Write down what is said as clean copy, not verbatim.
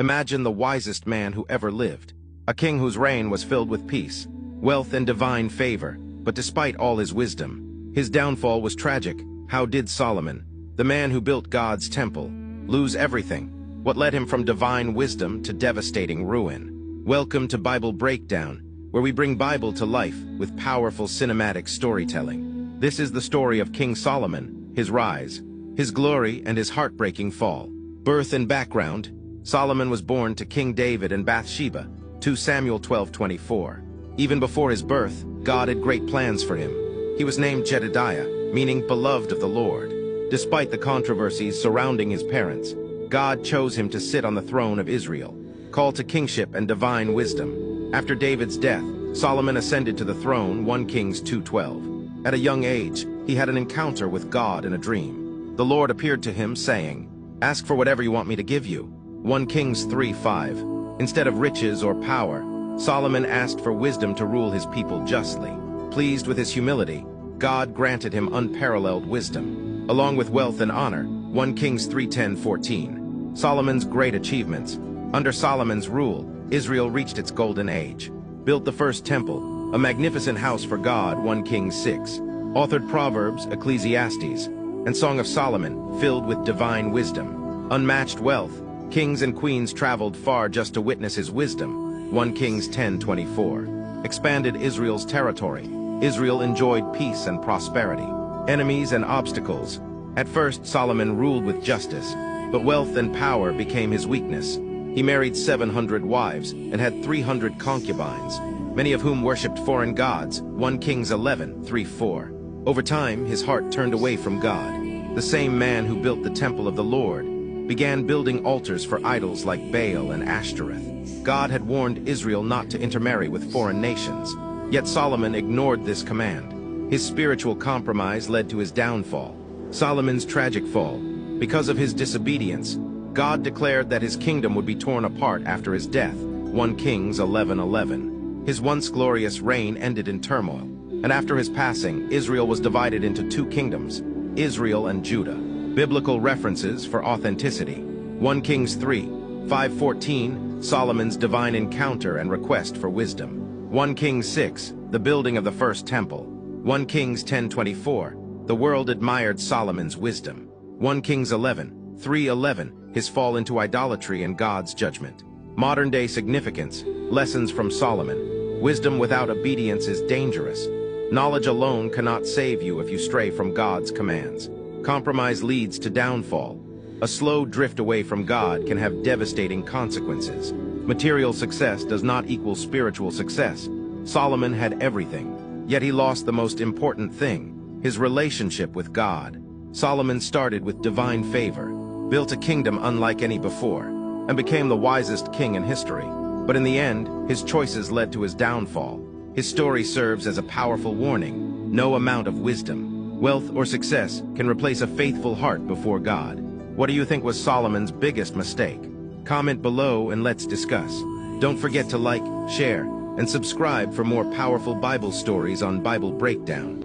Imagine the wisest man who ever lived, a king whose reign was filled with peace, wealth, and divine favor. But despite all his wisdom, his downfall was tragic. How did Solomon, the man who built God's temple, lose everything? What led him from divine wisdom to devastating ruin? Welcome to Bible Breakdown, where we bring Bible to life with powerful cinematic storytelling. This is the story of King Solomon, his rise, his glory, and his heartbreaking fall. Birth and background: Solomon was born to King David and Bathsheba, 2 Samuel 12:24. Even before his birth, God had great plans for him. He was named Jedediah, meaning beloved of the Lord. Despite the controversies surrounding his parents, God chose him to sit on the throne of Israel, called to kingship and divine wisdom. After David's death, Solomon ascended to the throne, 1 Kings 2:12. At a young age, he had an encounter with God in a dream. The Lord appeared to him, saying, "Ask for whatever you want me to give you." 1 Kings 3:5. Instead of riches or power, Solomon asked for wisdom to rule his people justly. Pleased with his humility, God granted him unparalleled wisdom, along with wealth and honor. 1 Kings 3:10-14. Solomon's great achievements. Under Solomon's rule, Israel reached its golden age. Built the first temple, a magnificent house for God. 1 Kings 6. Authored Proverbs, Ecclesiastes, and Song of Solomon, filled with divine wisdom. Unmatched wealth. Kings and queens traveled far just to witness his wisdom. 1 Kings 10:24. Expanded Israel's territory. Israel enjoyed peace and prosperity. Enemies and obstacles. At first, Solomon ruled with justice, but wealth and power became his weakness. He married 700 wives and had 300 concubines, many of whom worshipped foreign gods. 1 Kings 11:3-4. Over time, his heart turned away from God. The same man who built the temple of the Lord began building altars for idols like Baal and Ashtoreth. God had warned Israel not to intermarry with foreign nations, yet Solomon ignored this command. His spiritual compromise led to his downfall. Solomon's tragic fall. Because of his disobedience, God declared that his kingdom would be torn apart after his death. 1 Kings 11:11. His once glorious reign ended in turmoil, and after his passing, Israel was divided into two kingdoms, Israel and Judah. Biblical references for authenticity. 1 Kings 3:5-14, Solomon's divine encounter and request for wisdom. 1 Kings 6, the building of the first temple. 1 Kings 10:24, the world admired Solomon's wisdom. 1 Kings 11:3-11, his fall into idolatry and God's judgment. Modern-day significance, lessons from Solomon. Wisdom without obedience is dangerous. Knowledge alone cannot save you if you stray from God's commands. Compromise leads to downfall. A slow drift away from God can have devastating consequences. Material success does not equal spiritual success. Solomon had everything, yet he lost the most important thing, his relationship with God. Solomon started with divine favor, built a kingdom unlike any before, and became the wisest king in history. But in the end, his choices led to his downfall. His story serves as a powerful warning. No amount of wisdom, wealth, or success can replace a faithful heart before God. What do you think was Solomon's biggest mistake? Comment below and let's discuss. Don't forget to like, share, and subscribe for more powerful Bible stories on Bible Breakdown.